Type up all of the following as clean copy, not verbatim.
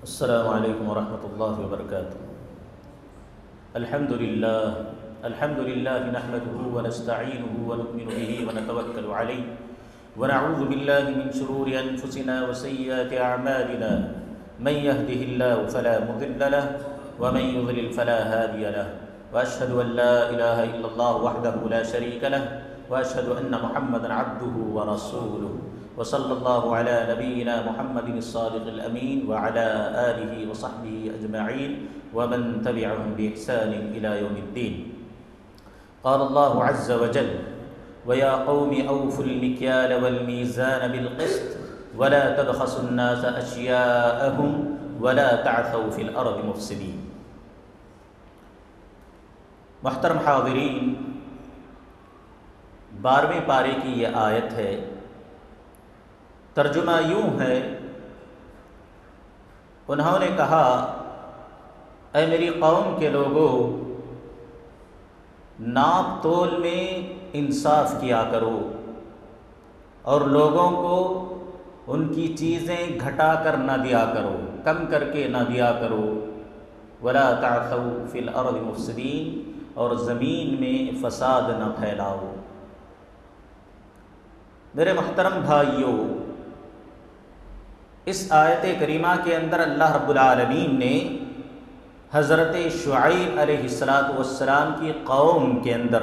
السلام علیکم ورحمۃ اللہ وبرکاتہ۔ الحمد للہ نحمده ونستعینه ونؤمن به ونتوکل علیہ ونعوذ باللہ من شرور انفسنا وسیئات اعمالنا من يهده الله فلا مضل له ومن يضلل فلا هادي له واشهد ان لا اله الا الله وحده لا شريك له واشهد ان محمدا عبده ورسوله وصلی اللہ علی نبینا محمد الصادق الامین وعلى آلہ وصحبہ اجمعین ومن تبعهم بإحسان الى یوم الدین۔ قال اللہ عز وجل ویا قوم اوفوا المکیال والمیزان بالقسط ولا تبخسوا الناس اشیاءهم ولا تعثوا فی الارض مفسدین۔ محترم حاضرین، 12ویں پارے کی یہ آیت ہے۔ ترجمہ یوں ہے، انہوں نے کہا اے میری قوم کے لوگوں، ناپ تول میں انصاف کیا کرو اور لوگوں کو ان کی چیزیں گھٹا کر نہ دیا کرو، کم کر کے نہ دیا کرو۔ ولا تعثوا فی الارض مفسدین، اور زمین میں فساد نہ پھیلاؤ۔ میرے محترم بھائیوں، اس آیت کریمہ کے اندر اللہ رب العالمین نے حضرت شعیب علیہ السلام کی قوم کے اندر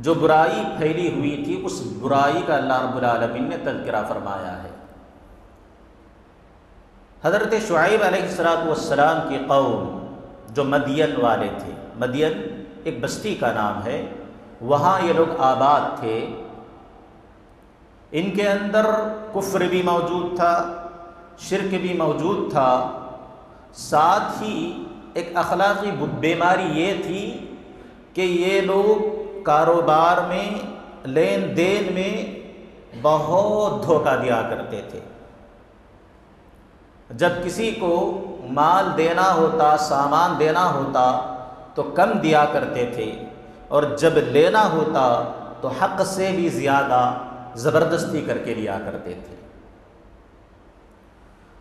جو برائی پھیلی ہوئی تھی، اس برائی کا اللہ رب العالمین نے تذکرہ فرمایا ہے۔ حضرت شعیب علیہ السلام کی قوم جو مدین والے تھے، مدین ایک بستی کا نام ہے، وہاں یہ لوگ آباد تھے۔ ان کے اندر کفر بھی موجود تھا، شرک بھی موجود تھا، ساتھ ہی ایک اخلاقی بیماری یہ تھی کہ یہ لوگ کاروبار میں، لین دین میں بہت دھوکہ دیا کرتے تھے۔ جب کسی کو مال دینا ہوتا، سامان دینا ہوتا تو کم دیا کرتے تھے، اور جب لینا ہوتا تو حق سے بھی زیادہ زبردستی کر کے لیا کرتے تھے۔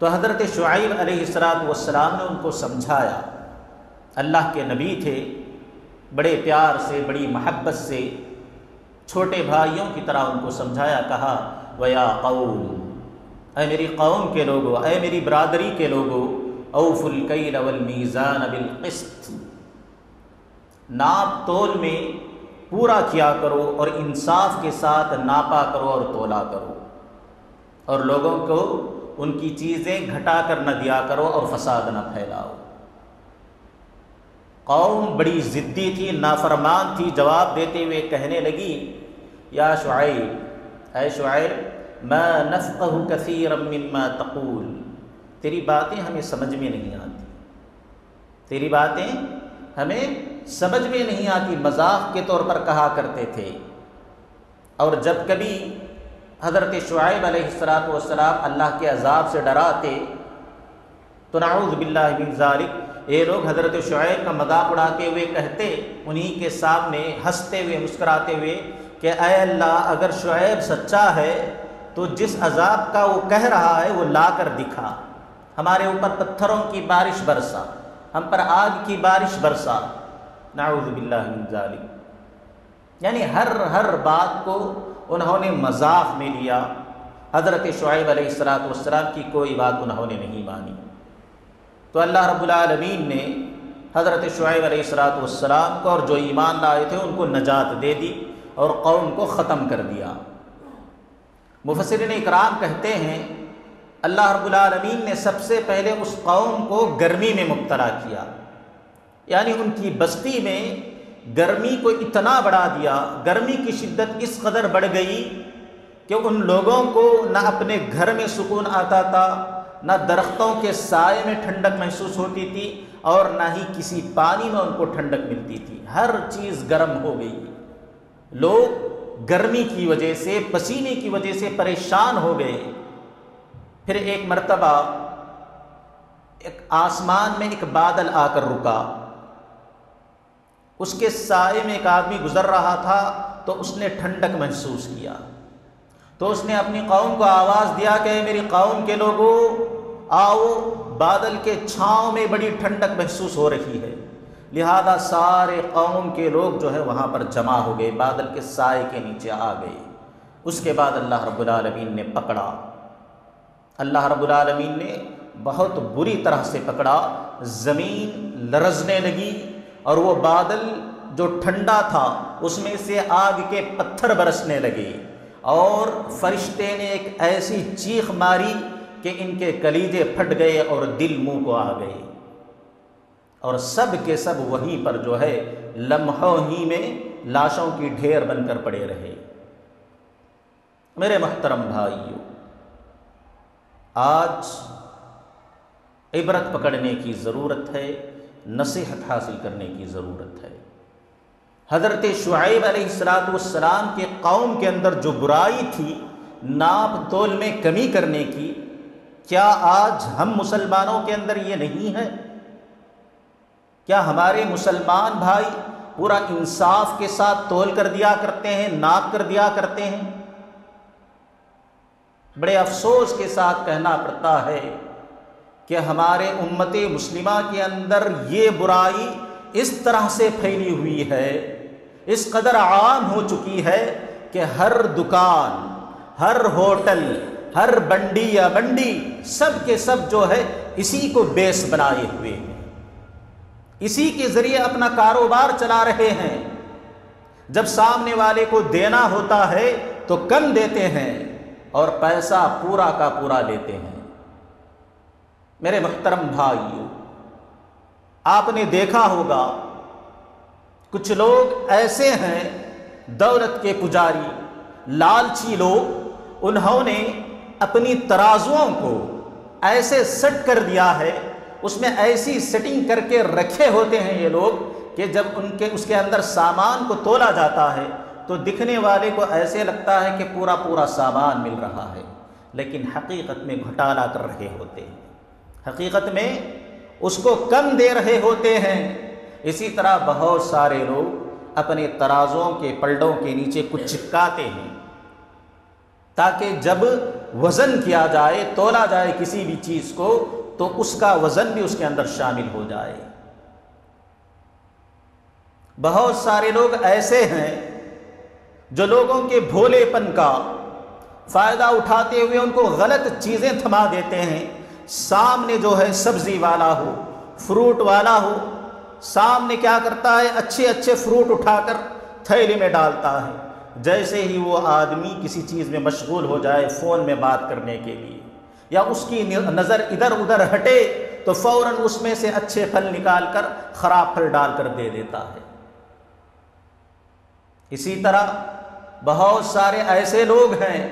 تو حضرت شعیب علیہ السلام نے ان کو سمجھایا، اللہ کے نبی تھے، بڑے پیار سے، بڑی محبت سے چھوٹے بھائیوں کی طرح ان کو سمجھایا، کہا ویا قوم، اے میری قوم کے لوگوں، اے میری برادری کے لوگوں، اوفوا الکیل والمیزان بالقسط، ناپ تول میں پورا کیا کرو اور انصاف کے ساتھ ناپا کرو اور تولا کرو، اور لوگوں کو ان کی چیزیں گھٹا کر نہ دیا کرو اور فساد نہ پھیلاؤ۔ قوم بڑی ضدی تھی، نافرمان تھی، جواب دیتے ہوئے کہنے لگی یا شعیب، اے شعیب، ما نفقہ کثیرا مما تقول، تیری باتیں ہمیں سمجھ میں نہیں آتی، تیری باتیں ہمیں سمجھ میں نہیں آتی، مذاق کے طور پر کہا کرتے تھے۔ اور جب کبھی حضرت شعیب علیہ السلام اللہ کے عذاب سے ڈراتے تو نعوذ باللہ من ذالک، یہ لوگ حضرت شعیب کا مذاق اڑاتے ہوئے کہتے انہی کے سامنے، ہنستے ہوئے، مسکراتے ہوئے کہ اے اللہ، اگر شعیب سچا ہے تو جس عذاب کا وہ کہہ رہا ہے وہ لا کر دکھا، ہمارے اوپر پتھروں کی بارش برسا، ہم پر آگ کی بارش برسا، نعوذ باللہ من ذالک۔ یعنی ہر بات کو انہوں نے مذاق میں لیا۔ حضرت شعیب علیہ السلام کی کوئی بات انہوں نے نہیں مانی۔ تو اللہ رب العالمین نے حضرت شعیب علیہ السلام کو اور جو ایمان لائے تھے ان کو نجات دے دی اور قوم کو ختم کر دیا۔ مفسرین اکرام کہتے ہیں اللہ رب العالمین نے سب سے پہلے اس قوم کو گرمی میں مبتلا کیا، یعنی ان کی بستی میں گرمی کو اتنا بڑھا دیا، گرمی کی شدت اس قدر بڑھ گئی کہ ان لوگوں کو نہ اپنے گھر میں سکون آتا تھا، نہ درختوں کے سائے میں ٹھنڈک محسوس ہوتی تھی، اور نہ ہی کسی پانی میں ان کو ٹھنڈک ملتی تھی، ہر چیز گرم ہو گئی۔ لوگ گرمی کی وجہ سے، پسینے کی وجہ سے پریشان ہو گئے۔ پھر ایک مرتبہ ایک آسمان میں ایک بادل آ کر رکا، اس کے سائے میں ایک آدمی گزر رہا تھا تو اس نے ٹھنڈک محسوس کیا، تو اس نے اپنی قوم کو آواز دیا کہ اے میری قوم کے لوگوں، آؤ بادل کے چھاؤں میں بڑی ٹھنڈک محسوس ہو رہی ہے، لہذا سارے قوم کے لوگ جو ہے وہاں پر جمع ہو گئے، بادل کے سائے کے نیچے آ گئے۔ اس کے بعد اللہ رب العالمین نے پکڑا، اللہ رب العالمین نے بہت بری طرح سے پکڑا، زمین لرزنے لگی اور وہ بادل جو ٹھنڈا تھا اس میں سے آگ کے پتھر برسنے لگے، اور فرشتے نے ایک ایسی چیخ ماری کہ ان کے کلیجے پھٹ گئے اور دل منہ کو آ گئے، اور سب کے سب وہیں پر جو ہے لمحوں ہی میں لاشوں کی ڈھیر بن کر پڑے رہے۔ میرے محترم بھائیو، آج عبرت پکڑنے کی ضرورت ہے، نصیحت حاصل کرنے کی ضرورت ہے۔ حضرت شعیب علیہ السلام کے قوم کے اندر جو برائی تھی ناپ تول میں کمی کرنے کی، کیا آج ہم مسلمانوں کے اندر یہ نہیں ہے؟ کیا ہمارے مسلمان بھائی پورا انصاف کے ساتھ تول کر دیا کرتے ہیں، ناپ کر دیا کرتے ہیں؟ بڑے افسوس کے ساتھ کہنا پڑتا ہے کہ ہمارے امت مسلمہ کے اندر یہ برائی اس طرح سے پھیلی ہوئی ہے، اس قدر عام ہو چکی ہے کہ ہر دکان، ہر ہوٹل، ہر بنڈی یا منڈی، سب کے سب جو ہے اسی کو بیس بنائے ہوئے ہیں، اسی کے ذریعے اپنا کاروبار چلا رہے ہیں۔ جب سامنے والے کو دینا ہوتا ہے تو کم دیتے ہیں اور پیسہ پورا کا پورا لیتے ہیں۔ میرے محترم بھائیو، آپ نے دیکھا ہوگا کچھ لوگ ایسے ہیں دولت کے پجاری، لالچی لوگ، انہوں نے اپنی ترازوؤں کو ایسے سیٹ کر دیا ہے، اس میں ایسی سیٹنگ کر کے رکھے ہوتے ہیں یہ لوگ کہ جب اس کے اندر سامان کو تولا جاتا ہے تو دکھنے والے کو ایسے لگتا ہے کہ پورا پورا سامان مل رہا ہے، لیکن حقیقت میں گھٹالا کر رہے ہوتے ہیں، حقیقت میں اس کو کم دے رہے ہوتے ہیں۔ اسی طرح بہت سارے لوگ اپنے ترازوؤں کے پلڑوں کے نیچے کچھ چپکاتے ہیں تاکہ جب وزن کیا جائے، تولا جائے کسی بھی چیز کو، تو اس کا وزن بھی اس کے اندر شامل ہو جائے۔ بہت سارے لوگ ایسے ہیں جو لوگوں کے بھولے پن کا فائدہ اٹھاتے ہوئے ان کو غلط چیزیں تھما دیتے ہیں۔ سامنے جو ہے سبزی والا ہو، فروٹ والا ہو، سامنے کیا کرتا ہے، اچھے اچھے فروٹ اٹھا کر تھیلی میں ڈالتا ہے، جیسے ہی وہ آدمی کسی چیز میں مشغول ہو جائے فون میں بات کرنے کے لیے، یا اس کی نظر ادھر ادھر ہٹے تو فوراً اس میں سے اچھے پھل نکال کر خراب پھل ڈال کر دے دیتا ہے۔ اسی طرح بہت سارے ایسے لوگ ہیں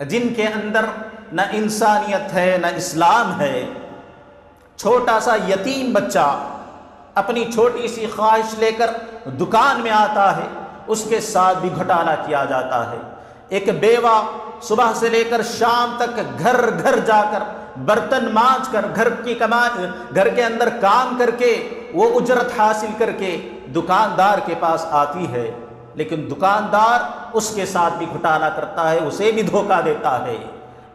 جن کے اندر نہ انسانیت ہے نہ اسلام ہے۔ چھوٹا سا یتیم بچہ اپنی چھوٹی سی خواہش لے کر دکان میں آتا ہے، اس کے ساتھ بھی گھٹالا کیا جاتا ہے۔ ایک بیوہ صبح سے لے کر شام تک گھر گھر جا کر برتن مانج کر گھر کے اندر کام کر کے وہ اجرت حاصل کر کے دکاندار کے پاس آتی ہے، لیکن دکاندار اس کے ساتھ بھی گھٹالا کرتا ہے، اسے بھی دھوکہ دیتا ہے۔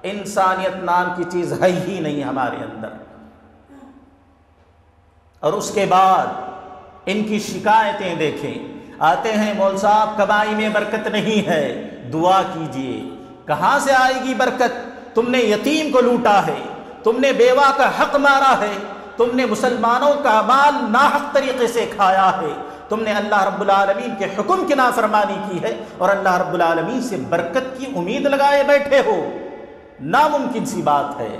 انسانیت نام کی چیز ہے ہی نہیں ہمارے اندر۔ اور اس کے بعد ان کی شکایتیں دیکھیں، آتے ہیں مول صاحب کمائی میں برکت نہیں ہے، دعا کیجئے۔ کہاں سے آئے گی برکت؟ تم نے یتیم کو لوٹا ہے، تم نے بیوہ کا حق مارا ہے، تم نے مسلمانوں کا مال ناحق طریقے سے کھایا ہے، تم نے اللہ رب العالمین کے حکم کی نافرمانی کی ہے اور اللہ رب العالمین سے برکت کی امید لگائے بیٹھے ہو۔ ناممکن سی بات ہے۔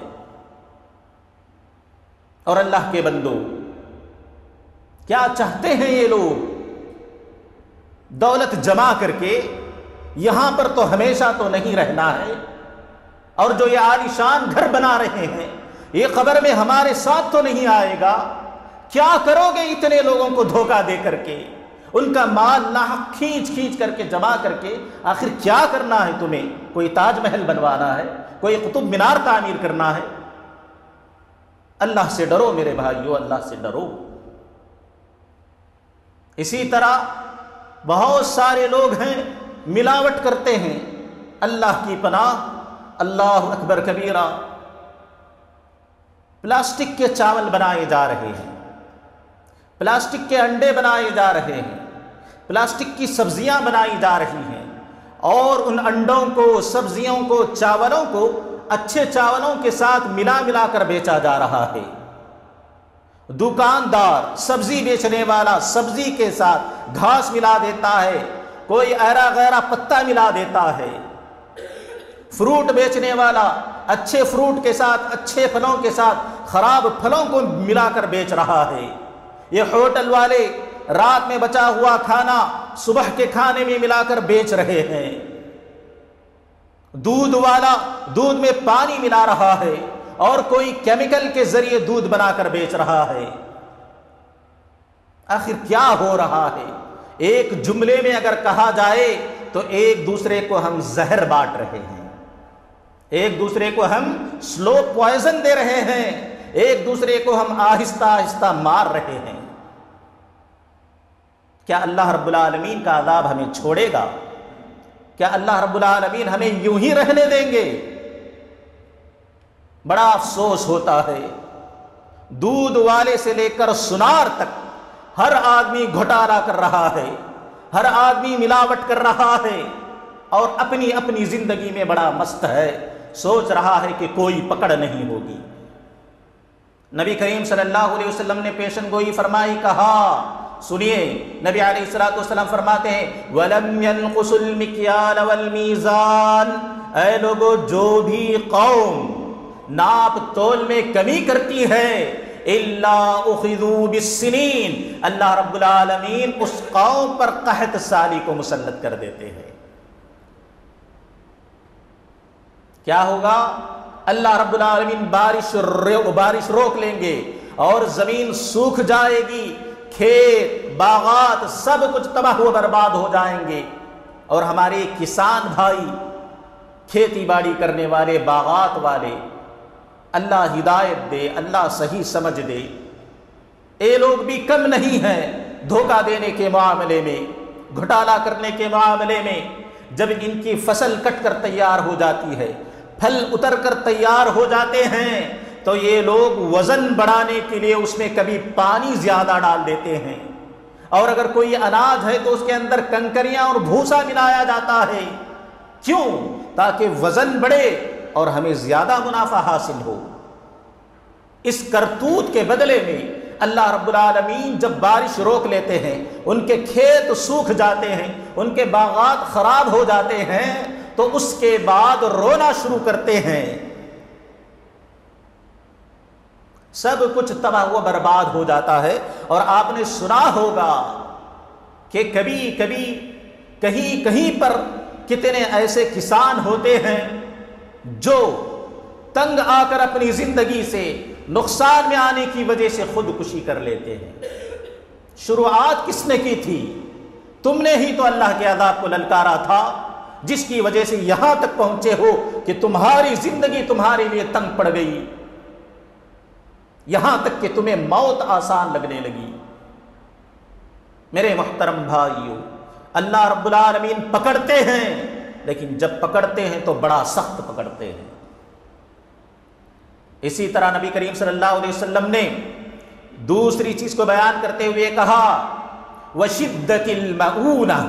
اور اللہ کے بندو، کیا چاہتے ہیں یہ لوگ؟ دولت جمع کر کے یہاں پر تو ہمیشہ تو نہیں رہنا ہے، اور جو یہ عالیشان گھر بنا رہے ہیں یہ قبر میں ہمارے ساتھ تو نہیں آئے گا۔ کیا کرو گے اتنے لوگوں کو دھوکہ دے کر کے، ان کا مال ناحق کھینچ کھینچ کر کے جمع کر کے؟ آخر کیا کرنا ہے تمہیں؟ کوئی تاج محل بنوانا ہے؟ کوئی قطب مینار تعمیر کرنا ہے؟ اللہ سے ڈرو میرے بھائیو، اللہ سے ڈرو۔ اسی طرح بہت سارے لوگ ہیں ملاوٹ کرتے ہیں، اللہ کی پناہ، اللہ اکبر کبیرہ، پلاسٹک کے چاول بنائے جا رہے ہیں، پلاسٹک کے انڈے بنائے جا رہے ہیں، پلاسٹک کی سبزیاں بنائی جا رہی ہیں، اور ان انڈوں کو، سبزیوں کو، چاولوں کو اچھے چاولوں کے ساتھ ملا کر بیچا جا رہا ہے۔ دکاندار، سبزی بیچنے والا سبزی کے ساتھ گھاس ملا دیتا ہے، کوئی ایرا غیرہ پتا ملا دیتا ہے۔ فروٹ بیچنے والا اچھے فروٹ کے ساتھ، اچھے پھلوں کے ساتھ خراب پھلوں کو ملا کر بیچ رہا ہے۔ یہ ہوٹل والے رات میں بچا ہوا کھانا صبح کے کھانے میں ملا کر بیچ رہے ہیں۔ دودھ والا دودھ میں پانی ملا رہا ہے، اور کوئی کیمیکل کے ذریعے دودھ بنا کر بیچ رہا ہے۔ آخر کیا ہو رہا ہے؟ ایک جملے میں اگر کہا جائے تو ایک دوسرے کو ہم زہر بانٹ رہے ہیں، ایک دوسرے کو ہم سلو پوائزن دے رہے ہیں، ایک دوسرے کو ہم آہستہ آہستہ مار رہے ہیں۔ کیا اللہ رب العالمین کا عذاب ہمیں چھوڑے گا؟ کیا اللہ رب العالمین ہمیں یوں ہی رہنے دیں گے؟ بڑا افسوس ہوتا ہے، دودھ والے سے لے کر سنار تک ہر آدمی گھوٹالہ کر رہا ہے، ہر آدمی ملاوٹ کر رہا ہے، اور اپنی اپنی زندگی میں بڑا مست ہے، سوچ رہا ہے کہ کوئی پکڑ نہیں ہوگی۔ نبی کریم صلی اللہ علیہ وسلم نے پیشن گوئی فرمائی، کہا سنیے، نبی علیہ الصلوۃ والسلام فرماتے ہیں وَلَمْ يَنْقُصُ الْمِكْيَالَ وَالْمِيزَانَ، اے لوگو جو بھی قوم ناپ تول میں کمی کرتی ہے، إِلَّا أُخِذُوا بِالسِّنِينَ، اللہ رب العالمین اس قوم پر قحط سالی کو مسلط کر دیتے ہیں۔ کیا ہوگا؟ اللہ رب العالمین بارش روک لیں گے، اور زمین سوکھ جائے گی، کھیت باغات سب کچھ تباہ و برباد ہو جائیں گے، اور ہمارے کسان بھائی، کھیتی باڑی کرنے والے، باغات والے، اللہ ہدایت دے، اللہ صحیح سمجھ دے، یہ لوگ بھی کم نہیں ہیں دھوکہ دینے کے معاملے میں، گھوٹالہ کرنے کے معاملے میں۔ جب ان کی فصل کٹ کر تیار ہو جاتی ہے، پھل اتر کر تیار ہو جاتے ہیں، تو یہ لوگ وزن بڑھانے کے لیے اس میں کبھی پانی زیادہ ڈال دیتے ہیں، اور اگر کوئی اناج ہے تو اس کے اندر کنکریاں اور بھوسا ملایا جاتا ہے۔ کیوں؟ تاکہ وزن بڑھے اور ہمیں زیادہ منافع حاصل ہو۔ اس کرتوت کے بدلے میں اللہ رب العالمین جب بارش روک لیتے ہیں، ان کے کھیت سوکھ جاتے ہیں، ان کے باغات خراب ہو جاتے ہیں، تو اس کے بعد رونا شروع کرتے ہیں۔ سب کچھ تباہ و برباد ہو جاتا ہے۔ اور آپ نے سنا ہوگا کہ کبھی کبھی کہیں کہیں پر کتنے ایسے کسان ہوتے ہیں جو تنگ آ کر اپنی زندگی سے نقصان میں آنے کی وجہ سے خودکشی کر لیتے ہیں۔ شروعات کس نے کی تھی؟ تم نے ہی تو اللہ کے عذاب کو للکارا تھا، جس کی وجہ سے یہاں تک پہنچے ہو کہ تمہاری زندگی تمہارے لیے تنگ پڑ گئی، یہاں تک کہ تمہیں موت آسان لگنے لگی۔ میرے محترم بھائیو، اللہ رب العالمین پکڑتے ہیں، لیکن جب پکڑتے ہیں تو بڑا سخت پکڑتے ہیں۔ اسی طرح نبی کریم صلی اللہ علیہ وسلم نے دوسری چیز کو بیان کرتے ہوئے کہا وَشِدَّةِ الْمَعُونَةِ،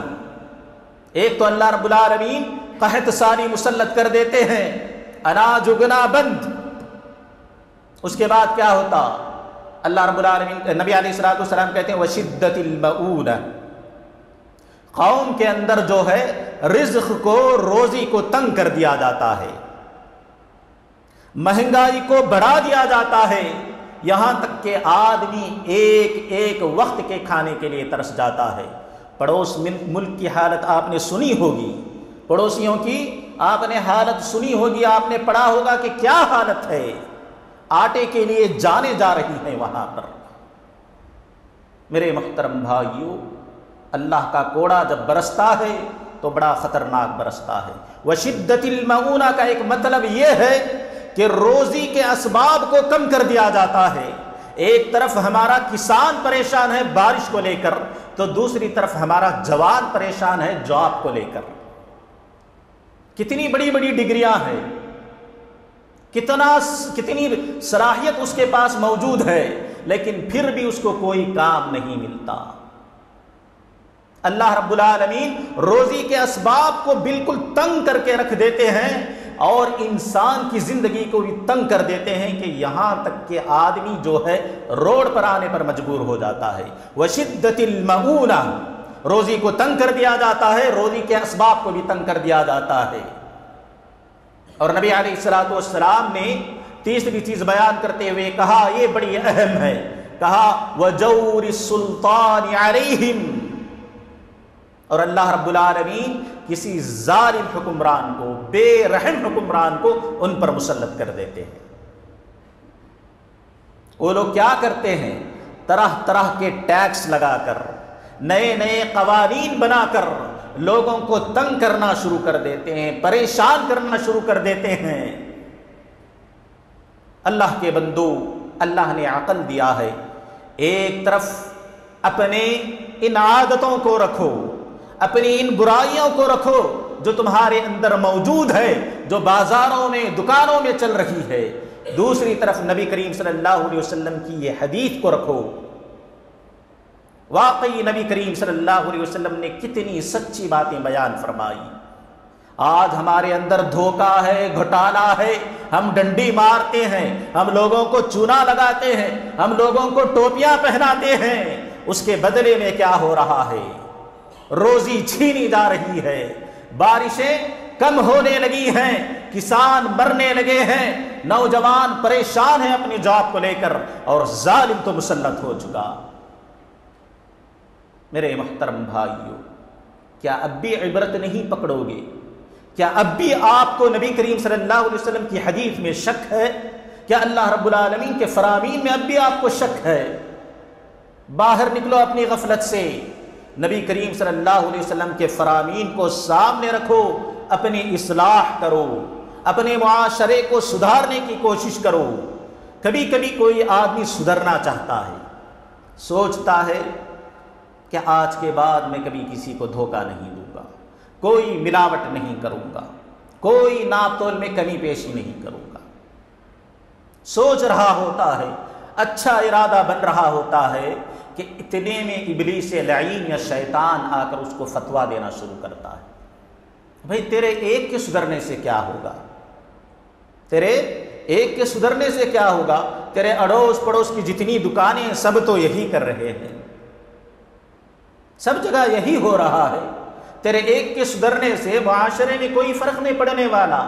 ایک تو اللہ رب العالمین قحط سالی مسلط کر دیتے ہیں، اناج اگنا بند۔ اس کے بعد کیا ہوتا؟ اللہ رب العالمین، نبی علیہ الصلوۃ والسلام کہتے ہیں وَشِدَّةِ الْمَعُونَةِ، قوم کے اندر جو ہے رزق کو، روزی کو تنگ کر دیا جاتا ہے، مہنگائی کو بڑھا دیا جاتا ہے، یہاں تک کہ آدمی ایک ایک وقت کے کھانے کے لیے ترس جاتا ہے۔ پڑوس ملک کی حالت آپ نے سنی ہوگی، پڑوسیوں کی آپ نے حالت سنی ہوگی، آپ نے پڑھا ہوگا کہ کیا حالت ہے، آٹے کے لیے جانے جا رہی ہیں وہاں پر۔ میرے محترم بھائیو، اللہ کا کوڑا جب برستا ہے تو بڑا خطرناک برستا ہے۔ وشدت المعونہ کا ایک مطلب یہ ہے کہ روزی کے اسباب کو کم کر دیا جاتا ہے۔ ایک طرف ہمارا کسان پریشان ہے بارش کو لے کر، تو دوسری طرف ہمارا جوان پریشان ہے جاب کو لے کر۔ کتنی بڑی بڑی ڈگریاں ہیں، کتنی صلاحیت اس کے پاس موجود ہے، لیکن پھر بھی اس کو کوئی کام نہیں ملتا۔ اللہ رب العالمین روزی کے اسباب کو بالکل تنگ کر کے رکھ دیتے ہیں، اور انسان کی زندگی کو بھی تنگ کر دیتے ہیں کہ یہاں تک کہ آدمی جو ہے روڈ پر آنے پر مجبور ہو جاتا ہے۔ وشدت المعونہ، روزی کو تنگ کر دیا جاتا ہے، روزی کے اسباب کو بھی تنگ کر دیا جاتا ہے۔ اور نبی علیہ الصلوۃ والسلام نے تیسری چیز بیان کرتے ہوئے کہا، یہ بڑی اہم ہے، کہا وجور السلطان علیہم، اور اللہ رب العالمین کسی ظالم حکمران کو، بے رحم حکمران کو ان پر مسلط کر دیتے ہیں۔ وہ لوگ کیا کرتے ہیں؟ طرح طرح کے ٹیکس لگا کر، نئے نئے قوانین بنا کر لوگوں کو تنگ کرنا شروع کر دیتے ہیں، پریشان کرنا شروع کر دیتے ہیں۔ اللہ کے بندو، اللہ نے عقل دیا ہے، ایک طرف اپنے ان عادتوں کو رکھو، اپنی ان برائیوں کو رکھو جو تمہارے اندر موجود ہے، جو بازاروں میں دکانوں میں چل رہی ہے، دوسری طرف نبی کریم صلی اللہ علیہ وسلم کی یہ حدیث کو رکھو۔ واقعی نبی کریم صلی اللہ علیہ وسلم نے کتنی سچی باتیں بیان فرمائی۔ آج ہمارے اندر دھوکہ ہے، گھوٹالا ہے، ہم ڈنڈی مارتے ہیں، ہم لوگوں کو چونا لگاتے ہیں، ہم لوگوں کو ٹوپیاں پہناتے ہیں، اس کے بدلے میں کیا ہو رہا ہے؟ روزی چھینی جا رہی ہے، بارشیں کم ہونے لگی ہیں، کسان مرنے لگے ہیں، نوجوان پریشان ہیں اپنی جاب کو لے کر، اور ظالم تو مسلط ہو چکا۔ میرے محترم بھائیو، کیا اب بھی عبرت نہیں پکڑو گے؟ کیا اب بھی آپ کو نبی کریم صلی اللہ علیہ وسلم کی حدیث میں شک ہے؟ کیا اللہ رب العالمین کے فرامین میں اب بھی آپ کو شک ہے؟ باہر نکلو اپنی غفلت سے، نبی کریم صلی اللہ علیہ وسلم کے فرامین کو سامنے رکھو، اپنی اصلاح کرو، اپنے معاشرے کو سدھارنے کی کوشش کرو۔ کبھی کبھی کوئی آدمی سدھرنا چاہتا ہے، سوچتا ہے کہ آج کے بعد میں کبھی کسی کو دھوکہ نہیں دوں گا، کوئی ملاوٹ نہیں کروں گا، کوئی ناپ تول میں کمی پیشی نہیں کروں گا۔ سوچ رہا ہوتا ہے، اچھا ارادہ بن رہا ہوتا ہے کہ اتنے میں ابلیس لعین یا شیطان آ کر اس کو فتویٰ دینا شروع کرتا ہے، بھئی تیرے ایک کے سدھرنے سے کیا ہوگا؟ تیرے ایک کے سدھرنے سے کیا ہوگا؟ تیرے اڑوس پڑوس کی جتنی دکانیں ہیں سب تو یہی کر رہے ہیں، سب جگہ یہی ہو رہا ہے، تیرے ایک کے سدھرنے سے معاشرے میں کوئی فرق نہیں پڑنے والا،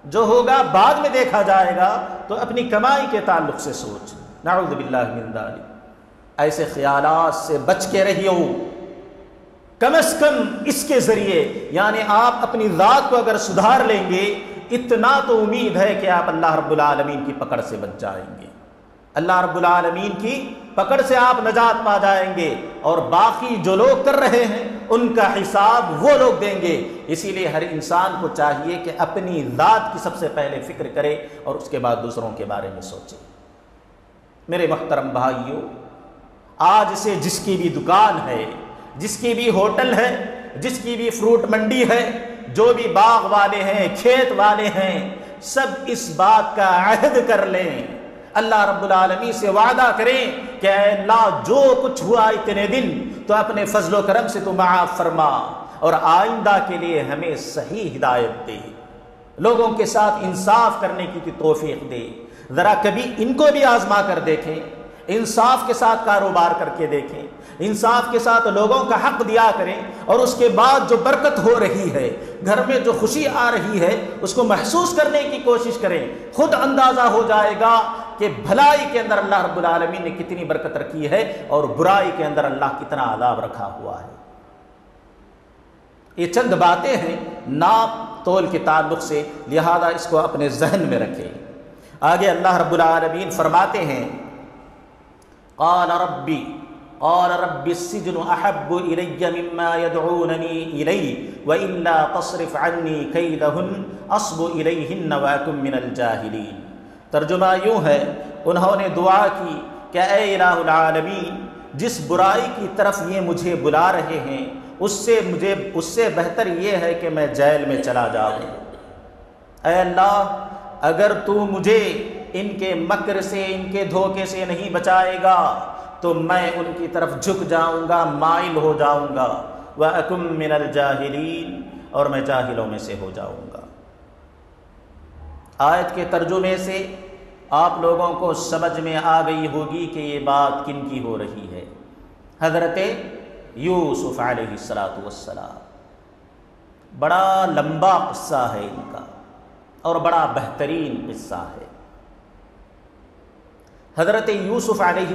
جو ہوگا بعد میں دیکھا جائے گا۔ تو اپنی کمائی کے تعلق سے سوچ، نعوذ باللہ من ذالک، ایسے خیالات سے بچ کے رہیو۔ کم از کم اس کے ذریعے، یعنی آپ اپنی ذات کو اگر سدھار لیں گے، اتنا تو امید ہے کہ آپ اللہ رب العالمین کی پکڑ سے بچ جائیں گے، اللہ رب العالمین کی پکڑ سے آپ نجات پا جائیں گے، اور باقی جو لوگ کر رہے ہیں ان کا حساب وہ لوگ دیں گے۔ اسی لیے ہر انسان کو چاہیے کہ اپنی ذات کی سب سے پہلے فکر کرے اور اس کے بعد دوسروں کے بارے میں سوچے۔ میرے محترم بھائیو، آج سے جس کی بھی دکان ہے، جس کی بھی ہوٹل ہے، جس کی بھی فروٹ منڈی ہے، جو بھی باغ والے ہیں، کھیت والے ہیں، سب اس بات کا عہد کر لیں، اللہ رب العالمین سے وعدہ کریں کہ اے اللہ جو کچھ ہوا اتنے دن تو اپنے فضل و کرم سے تو معاف فرما، اور آئندہ کے لیے ہمیں صحیح ہدایت دے، لوگوں کے ساتھ انصاف کرنے کی توفیق دے۔ ذرا کبھی ان کو بھی آزما کر دیکھیں، انصاف کے ساتھ کاروبار کر کے دیکھیں، انصاف کے ساتھ لوگوں کا حق دیا کریں، اور اس کے بعد جو برکت ہو رہی ہے، گھر میں جو خوشی آ رہی ہے، اس کو محسوس کرنے کی کوشش کریں۔ خود اندازہ ہو جائے گا کہ بھلائی کے اندر اللہ رب العالمین نے کتنی برکت رکھی ہے، اور برائی کے اندر اللہ کتنا عذاب رکھا ہوا ہے۔ یہ چند باتیں ہیں ناپ تول کے تعلق سے، لہذا اس کو اپنے ذہن میں رکھیں۔ آگے اللہ رب العالمین فرماتے ہیں، قال رب السجن احب الی مما يدعوننی الیہ والا تصرف عنی کیدہن اصب الیہن واکن من الجاہلین۔ ترجمہ یوں ہے، انہوں نے دعا کی کہ اے الہ العالمین، جس برائی کی طرف یہ مجھے بلا رہے ہیں اس سے بہتر یہ ہے کہ میں جیل میں چلا جاؤں۔ اے اللہ، اگر تو مجھے ان کے مکر سے، ان کے دھوکے سے نہیں بچائے گا تو میں ان کی طرف جھک جاؤں گا، مائل ہو جاؤں گا، وَأَكُن مِّنَ الْجَاهِلِينَ، اور میں جاہلوں میں سے ہو جاؤں گا۔ آیت کے ترجمے سے آپ لوگوں کو سمجھ میں آ گئی ہوگی کہ یہ بات کن کی ہو رہی ہے۔ حضرت یوسف علیہ السلام، بڑا لمبا قصہ ہے ان کا اور بڑا بہترین قصہ ہے۔ حضرت یوسف علیہ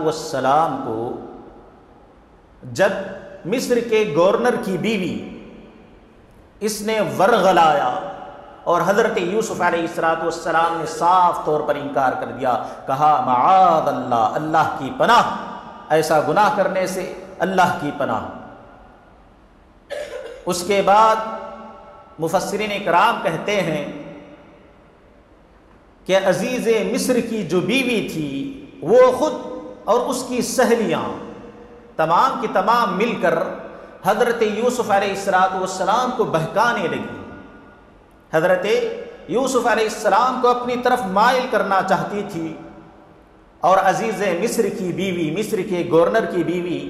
السلام کو جب مصر کے گورنر کی بیوی اس نے ورغلایا اور حضرت یوسف علیہ السلام نے صاف طور پر انکار کر دیا، کہا معاذ اللہ، اللہ کی پناہ، ایسا گناہ کرنے سے اللہ کی پناہ۔ اس کے بعد مفسرین کرام کہتے ہیں کہ عزیز مصر کی جو بیوی تھی وہ خود اور اس کی سہیلیاں تمام کی تمام مل کر حضرت یوسف علیہ السلام کو بہکانے لگی، حضرت یوسف علیہ السلام کو اپنی طرف مائل کرنا چاہتی تھی، اور عزیز مصر کی بیوی، مصر کے گورنر کی بیوی،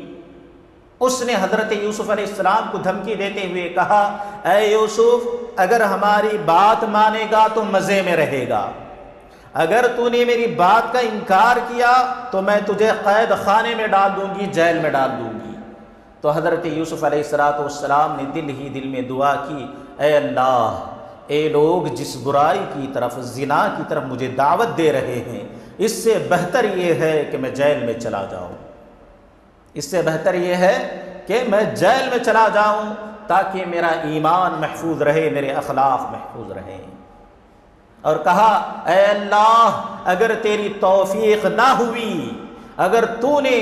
اس نے حضرت یوسف علیہ السلام کو دھمکی دیتے ہوئے کہا، اے یوسف، اگر ہماری بات مانے گا تو مزے میں رہے گا، اگر تو نے میری بات کا انکار کیا تو میں تجھے قید خانے میں ڈال دوں گی، جیل میں ڈال دوں گی۔ تو حضرت یوسف علیہ السلام نے دل ہی دل میں دعا کی، اے اللہ، اے لوگ جس برائی کی طرف، زنا کی طرف مجھے دعوت دے رہے ہیں، اس سے بہتر یہ ہے کہ میں جیل میں چلا جاؤں، اس سے بہتر یہ ہے کہ میں جیل میں چلا جاؤں تاکہ میرا ایمان محفوظ رہے، میرے اخلاق محفوظ رہیں۔ اور کہا، اے اللہ، اگر تیری توفیق نہ ہوئی، اگر تو نے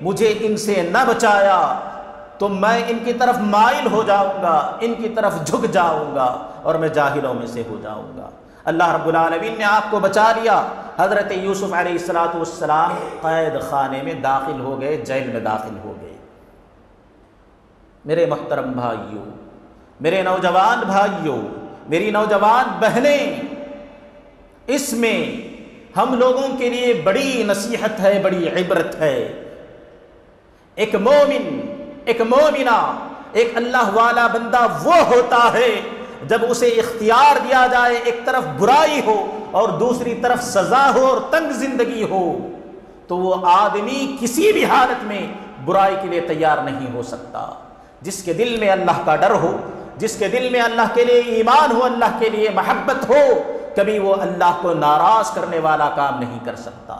مجھے ان سے نہ بچایا تو میں ان کی طرف مائل ہو جاؤں گا، ان کی طرف جھک جاؤں گا اور میں جاہلوں میں سے ہو جاؤں گا۔ اللہ رب العالمین نے آپ کو بچا لیا، حضرت یوسف علیہ السلام قید خانے میں داخل ہو گئے، جیل میں داخل ہو گئے۔ میرے محترم بھائیوں، میرے نوجوان بھائیوں، میری نوجوان بہنیں، اس میں ہم لوگوں کے لیے بڑی نصیحت ہے، بڑی عبرت ہے۔ ایک مومن، ایک مومنہ، ایک اللہ والا بندہ وہ ہوتا ہے جب اسے اختیار دیا جائے، ایک طرف برائی ہو اور دوسری طرف سزا ہو اور تنگ زندگی ہو، تو وہ آدمی کسی بھی حالت میں برائی کے لیے تیار نہیں ہو سکتا۔ جس کے دل میں اللہ کا ڈر ہو، جس کے دل میں اللہ کے لیے ایمان ہو، اللہ کے لیے محبت ہو، کبھی وہ اللہ کو ناراض کرنے والا کام نہیں کر سکتا۔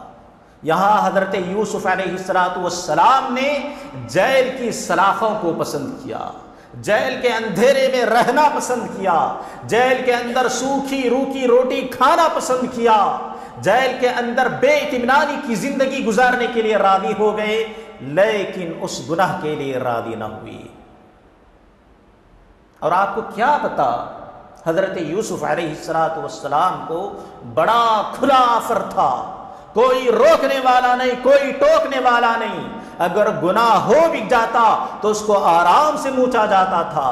یہاں حضرت یوسف علیہ السلام نے جیل کی سلاخوں کو پسند کیا، جیل کے اندھیرے میں رہنا پسند کیا، جیل کے اندر سوکھی روکھی روٹی کھانا پسند کیا، جیل کے اندر بے اطمینانی کی زندگی گزارنے کے لیے راضی ہو گئے، لیکن اس گناہ کے لیے راضی نہ ہوئی۔ اور آپ کو کیا پتا، حضرت یوسف علیہ السلام کو بڑا کھلا آفر تھا، کوئی روکنے والا نہیں، کوئی ٹوکنے والا نہیں۔ اگر گناہ ہو بھی جاتا تو اس کو آرام سے نوچا جاتا تھا،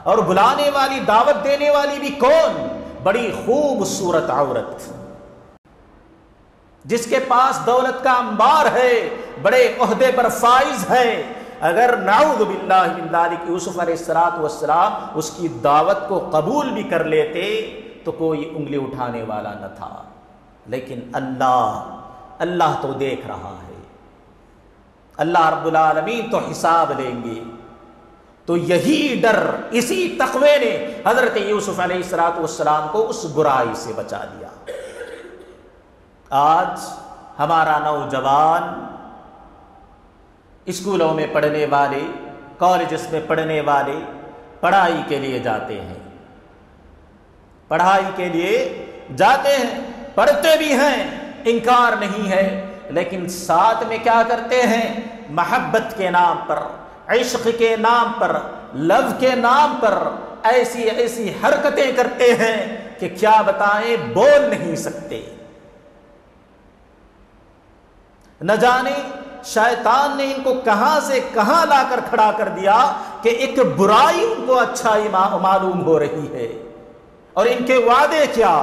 اور بلانے والی، دعوت دینے والی بھی کون؟ بڑی خوبصورت عورت، جس کے پاس دولت کا انبار ہے، بڑے عہدے پر فائز ہے۔ اگر نعوذ باللہ من ذالک یوسف علیہ السلام اس کی دعوت کو قبول بھی کر لیتے تو کوئی انگلی اٹھانے والا نہ تھا، لیکن اللہ تو دیکھ رہا ہے، اللہ رب العالمین تو حساب لیں گے۔ تو یہی ڈر، اسی تقوی نے حضرت یوسف علیہ السلام کو اس برائی سے بچا دیا۔ آج ہمارا نوجوان اسکولوں میں پڑھنے والے، کالجز میں پڑھنے والے پڑھائی کے لیے جاتے ہیں، پڑھائی کے لیے جاتے ہیں، پڑھتے بھی ہیں، انکار نہیں ہے، لیکن ساتھ میں کیا کرتے ہیں؟ محبت کے نام پر، عشق کے نام پر، لو کے نام پر ایسی ایسی حرکتیں کرتے ہیں کہ کیا بتائیں، بول نہیں سکتے۔ نہ جانے شیطان نے ان کو کہاں سے کہاں لا کر کھڑا کر دیا کہ ایک برائی ان کو اچھائی معلوم ہو رہی ہے، اور ان کے وعدے کیا،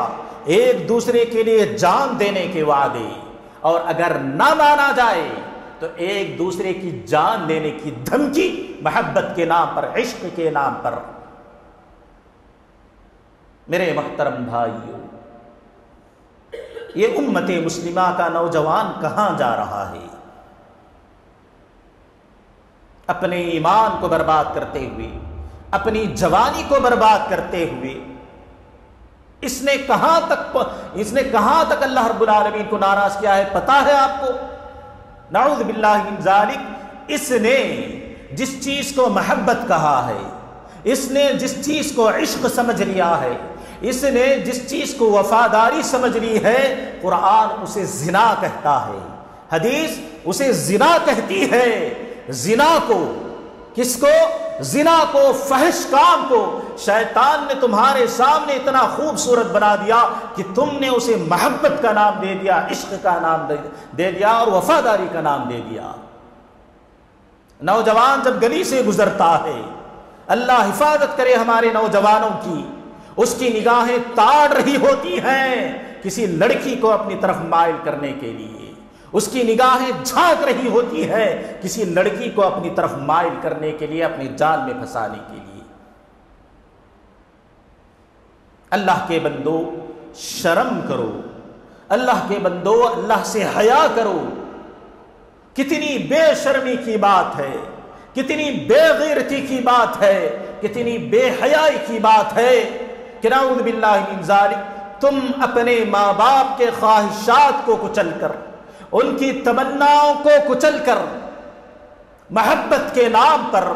ایک دوسرے کے لیے جان دینے کے وعدے، اور اگر نہ مانا جائے تو ایک دوسرے کی جان لینے کی دھمکی، محبت کے نام پر، عشق کے نام پر۔ میرے محترم بھائیو، یہ امت مسلمہ کا نوجوان کہاں جا رہا ہے؟ اپنے ایمان کو برباد کرتے ہوئے، اپنی جوانی کو برباد کرتے ہوئے، اس نے کہاں تک اللہ رب العالمین کو ناراض کیا ہے پتہ ہے آپ کو؟ نعوذ باللہ من ذالک، اس نے جس چیز کو محبت کہا ہے، اس نے جس چیز کو عشق سمجھ لیا ہے، اس نے جس چیز کو وفاداری سمجھ لی ہے، قرآن اسے زنا کہتا ہے، حدیث اسے زنا کہتی ہے۔ زنا کو، کس کو؟ زنا کو، فحش کام کو شیطان نے تمہارے سامنے اتنا خوبصورت بنا دیا کہ تم نے اسے محبت کا نام دے دیا، عشق کا نام دے دیا، اور وفاداری کا نام دے دیا۔ نوجوان جب گلی سے گزرتا ہے، اللہ حفاظت کرے ہمارے نوجوانوں کی، اس کی نگاہیں تاڑ رہی ہوتی ہیں کسی لڑکی کو اپنی طرف مائل کرنے کے لیے، اس کی نگاہیں جھانک رہی ہوتی ہے کسی لڑکی کو اپنی طرف مائل کرنے کے لیے، اپنی جال میں پھنسانے کے لیے۔ اللہ کے بندو شرم کرو، اللہ کے بندو اللہ سے حیا کرو۔ کتنی بے شرمی کی بات ہے، کتنی بے غیرتی کی بات ہے، کتنی بے حیائی کی بات ہے کہ نعوذ باللہ من ذالک، تم اپنے ماں باپ کے خواہشات کو کچل کر، ان کی تمناؤں کو کچل کر، محبت کے نام پر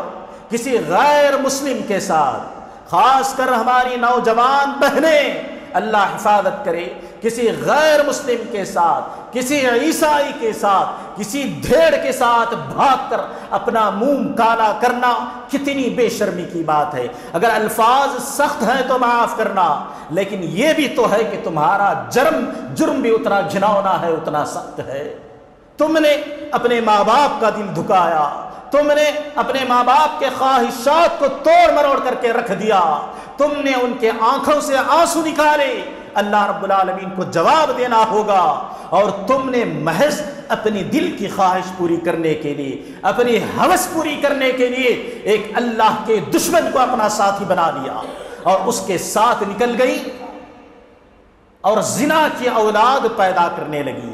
کسی غیر مسلم کے ساتھ، خاص کر ہماری نوجوان بہنیں اللہ حفاظت کرے، کسی غیر مسلم کے ساتھ، کسی عیسائی کے ساتھ، کسی بھیڑ کے ساتھ بھاگ کر اپنا منہ کالا کرنا کتنی بے شرمی کی بات ہے۔ اگر الفاظ سخت ہیں تو معاف کرنا، لیکن یہ بھی تو ہے کہ تمہارا جرم بھی اتنا گھناؤنا ہے، اتنا سخت ہے۔ تم نے اپنے ماں باپ کا دل دکھایا، تم نے اپنے ماں باپ کے خواہشات کو توڑ مروڑ کر کے رکھ دیا، تم نے ان کے آنکھوں سے آنسو نکالے، اللہ رب العالمین کو جواب دینا ہوگا۔ اور تم نے محض اپنی دل کی خواہش پوری کرنے کے لیے، اپنی ہوس پوری کرنے کے لیے ایک اللہ کے دشمن کو اپنا ساتھی بنا لیا اور اس کے ساتھ نکل گئی اور زنا کی اولاد پیدا کرنے لگی۔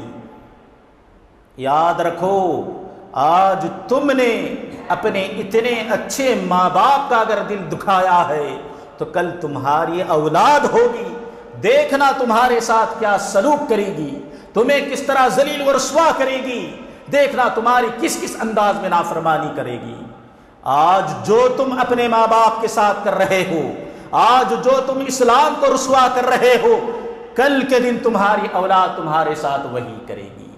یاد رکھو، آج تم نے اپنے اتنے اچھے ماں باپ کا اگر دل دکھایا ہے تو کل تمہاری اولاد ہوگی، دیکھنا تمہارے ساتھ کیا سلوک کرے گی، تمہیں کس طرح ذلیل و رسوا کرے گی، دیکھنا تمہاری کس کس انداز میں نافرمانی کرے گی۔ آج جو تم اپنے ماں باپ کے ساتھ کر رہے ہو، آج جو تم اسلام کو رسوا کر رہے ہو، کل کے دن تمہاری اولاد تمہارے ساتھ وہی کرے گی۔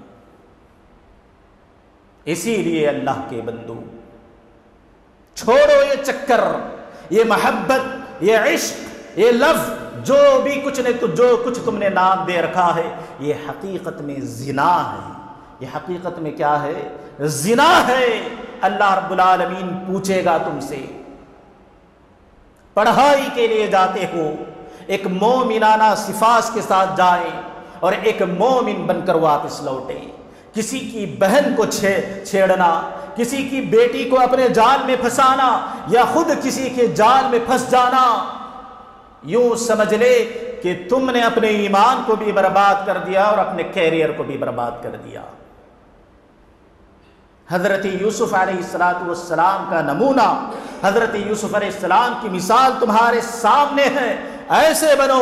اسی لیے اللہ کے بندو، چھوڑو یہ چکر، یہ محبت، یہ عشق، یہ لفظ، جو کچھ تم نے نام دے رکھا ہے، یہ حقیقت میں زنا ہے۔ یہ حقیقت میں کیا ہے؟ زنا ہے۔ اللہ رب العالمین پوچھے گا تم سے، پڑھائی کے لیے جاتے ہو، ایک مومنانہ صفات کے ساتھ جائیں اور ایک مومن بن کر واپس لوٹیں۔ کسی کی بہن کو چھیڑنا، کسی کی بیٹی کو اپنے جال میں پھنسانا، یا خود کسی کے جال میں پھنس جانا، یوں سمجھ لے کہ تم نے اپنے ایمان کو بھی برباد کر دیا اور اپنے کیریئر کو بھی برباد کر دیا۔ حضرت یوسف علیہ السلام کا نمونہ، حضرت یوسف علیہ السلام کی مثال تمہارے سامنے ہے۔ ایسے بنو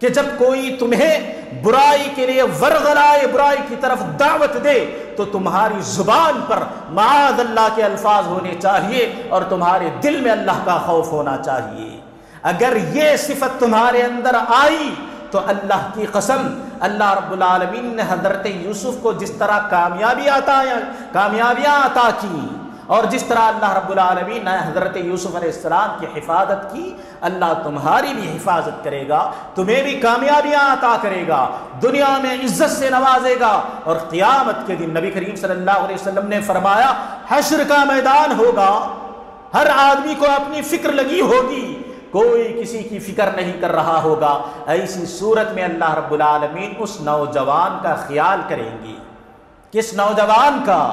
کہ جب کوئی تمہیں برائی کے لیے ورغلائے، برائی کی طرف دعوت دے، تو تمہاری زبان پر معاذ اللہ کے الفاظ ہونے چاہیے اور تمہارے دل میں اللہ کا خوف ہونا چاہیے۔ اگر یہ صفت تمہارے اندر آئی تو اللہ کی قسم، اللہ رب العالمین نے حضرت یوسف کو جس طرح کامیابیاں عطا کی، اور جس طرح اللہ رب العالمین نے حضرت یوسف علیہ السلام کی حفاظت کی، اللہ تمہاری بھی حفاظت کرے گا، تمہیں بھی کامیابیاں عطا کرے گا، دنیا میں عزت سے نوازے گا، اور قیامت کے دن نبی کریم صلی اللہ علیہ وسلم نے فرمایا حشر کا میدان ہوگا، ہر آدمی کو اپنی فکر لگی ہوگی، کوئی کسی کی فکر نہیں کر رہا ہوگا، ایسی صورت میں اللہ رب العالمین اس نوجوان کا خیال کریں گے۔ کس نوجوان کا؟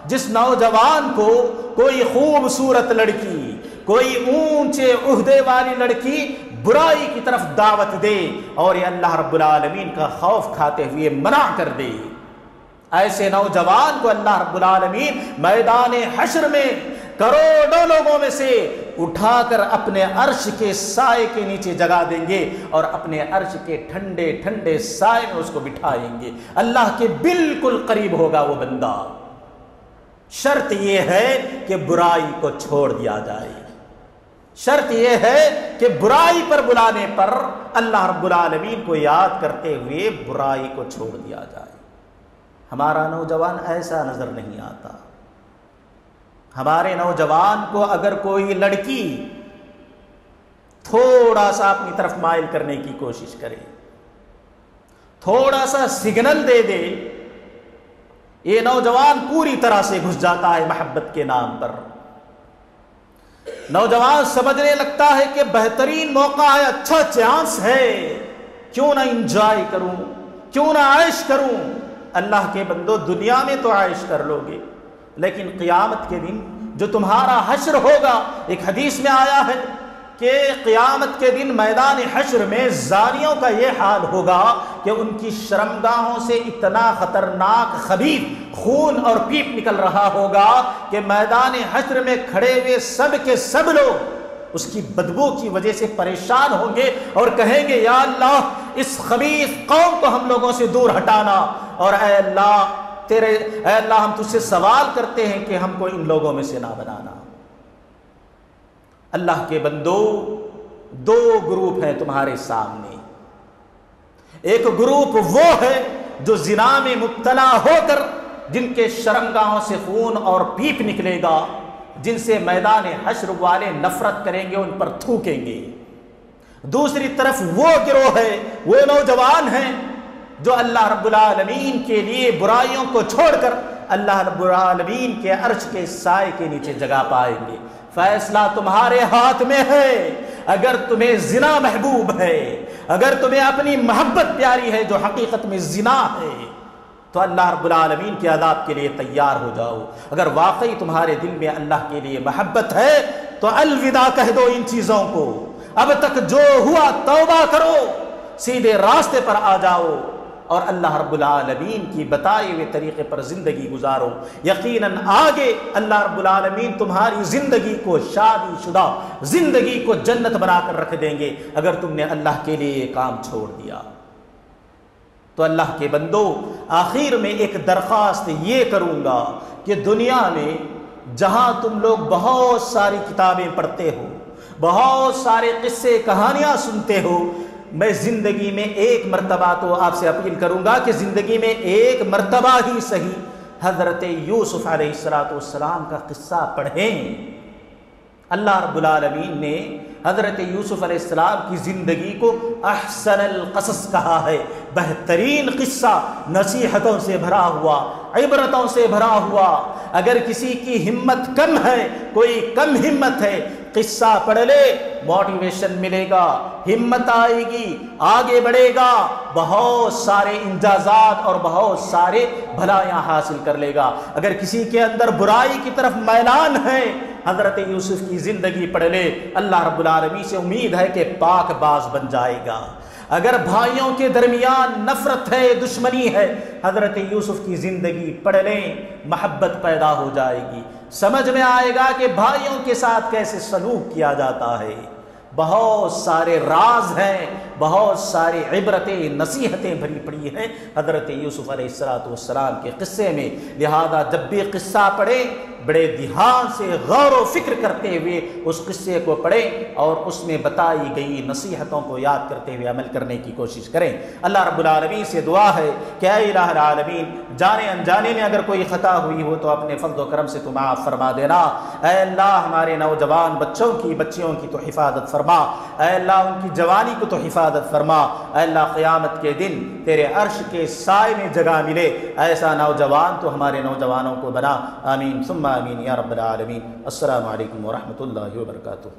جس نوجوان کو کوئی خوبصورت لڑکی، کوئی اونچے عہدے والی لڑکی برائی کی طرف دعوت دے اور یہ اللہ رب العالمین کا خوف کھاتے ہوئے منع کر دے، ایسے نوجوان کو اللہ رب العالمین میدان حشر میں کروڑوں لوگوں میں سے اٹھا کر اپنے عرش کے سائے کے نیچے جگا دیں گے اور اپنے عرش کے ٹھنڈے ٹھنڈے سائے میں اس کو بٹھائیں گے۔ اللہ کے بالکل قریب ہوگا وہ بندہ۔ شرط یہ ہے کہ برائی کو چھوڑ دیا جائے، شرط یہ ہے کہ برائی پر بلانے پر اللہ رب العالمین کو یاد کرتے ہوئے برائی کو چھوڑ دیا جائے۔ ہمارا نوجوان ایسا نظر نہیں آتا۔ ہمارے نوجوان کو اگر کوئی لڑکی تھوڑا سا اپنی طرف مائل کرنے کی کوشش کرے، تھوڑا سا سگنل دے دے، یہ نوجوان پوری طرح سے گھس جاتا ہے محبت کے نام پر۔ نوجوان سمجھنے لگتا ہے کہ بہترین موقع ہے، اچھا چانس ہے، کیوں نہ انجوائے کروں، کیوں نہ عائش کروں۔ اللہ کے بندو، دنیا میں تو عائش کر لو گے، لیکن قیامت کے دن جو تمہارا حشر ہوگا، ایک حدیث میں آیا ہے کہ قیامت کے دن میدان حشر میں زانیوں کا یہ حال ہوگا کہ ان کی شرمگاہوں سے اتنا خطرناک خبیث خون اور پیپ نکل رہا ہوگا کہ میدان حشر میں کھڑے ہوئے سب کے سب لوگ اس کی بدبو کی وجہ سے پریشان ہوں گے اور کہیں گے یا اللہ اس خبیث قوم کو ہم لوگوں سے دور ہٹانا، اور اے اللہ ہم تجھ سے سوال کرتے ہیں کہ ہم کو ان لوگوں میں سے نہ بنانا۔ اللہ کے بندو، دو گروپ ہیں تمہارے سامنے۔ ایک گروپ وہ ہے جو زنا میں مبتلا ہو کر جن کے شرمگاہوں سے خون اور پیپ نکلے گا، جن سے میدان حشر والے نفرت کریں گے، ان پر تھوکیں گے۔ دوسری طرف وہ گروہ ہے، وہ نوجوان ہیں جو اللہ رب العالمین کے لیے برائیوں کو چھوڑ کر اللہ رب العالمین کے عرش کے سائے کے نیچے جگہ پائیں گے۔ فیصلہ تمہارے ہاتھ میں ہے۔ اگر تمہیں زنا محبوب ہے، اگر تمہیں اپنی محبت پیاری ہے جو حقیقت میں زنا ہے، تو اللہ رب العالمین کے عذاب کے لیے تیار ہو جاؤ۔ اگر واقعی تمہارے دل میں اللہ کے لیے محبت ہے تو الوداع کہہ دو ان چیزوں کو، اب تک جو ہوا توبہ کرو، سیدھے راستے پر آ جاؤ اور اللہ رب العالمین کی بتائے ہوئے طریقے پر زندگی گزارو۔ یقیناً آگے اللہ رب العالمین تمہاری زندگی کو شادی شدہ زندگی کو جنت بنا کر رکھ دیں گے اگر تم نے اللہ کے لیے یہ کام چھوڑ دیا۔ تو اللہ کے بندو، آخر میں ایک درخواست یہ کروں گا کہ دنیا میں جہاں تم لوگ بہت ساری کتابیں پڑھتے ہو، بہت سارے قصے کہانیاں سنتے ہو، میں زندگی میں ایک مرتبہ تو آپ سے اپیل کروں گا کہ زندگی میں ایک مرتبہ ہی صحیح حضرت یوسف علیہ السلام کا قصہ پڑھیں۔ اللہ رب العالمین نے حضرت یوسف علیہ السلام کی زندگی کو احسن القصص کہا ہے، بہترین قصہ، نصیحتوں سے بھرا ہوا، عبرتوں سے بھرا ہوا۔ اگر کسی کی ہمت کم ہے، کوئی کم ہمت ہے، قصہ پڑھ لے، موٹیویشن ملے گا، ہمت آئے گی، آگے بڑھے گا، بہت سارے انجازات اور بہت سارے بھلائیاں حاصل کر لے گا۔ اگر کسی کے اندر برائی کی طرف میلان ہے، حضرت یوسف کی زندگی پڑھ لے، اللہ رب العالمین سے امید ہے کہ پاک باز بن جائے گا۔ اگر بھائیوں کے درمیان نفرت ہے، دشمنی ہے، حضرت یوسف کی زندگی پڑھ لیں، محبت پیدا ہو جائے گی، سمجھ میں آئے گا کہ بھائیوں کے ساتھ کیسے سلوک کیا جاتا ہے۔ بہت سارے راز ہیں، بہت سارے عبرتیں، نصیحتیں بھری پڑی ہیں حضرت یوسف علیہ السلام کے قصے میں۔ لہذا جب بھی قصہ پڑھیں، بڑے دھیان سے غور و فکر کرتے ہوئے اس قصے کو پڑھیں اور اس میں بتائی گئی نصیحتوں کو یاد کرتے ہوئے عمل کرنے کی کوشش کریں۔ اللہ رب العالمین سے دعا ہے کہ اے الہ العالمین، جانے انجانے میں اگر کوئی خطا ہوئی ہو تو اپنے فضل و کرم سے تو معاف فرما دینا۔ اے اللہ، ہمارے نوجوان بچوں کی، بچیوں کی تو حفاظت فرما۔ اے اللہ، ان کی جوانی کو تو حفاظت فرما۔ اے اللہ، قیامت کے دن تیرے عرش کے سائے میں جگہ ملے ایسا نوجوان تو ہمارے نوجوانوں کو بنا۔ آمین ثم آمین یا رب العالمین۔ السلام علیکم ورحمۃ اللہ وبرکاتہ۔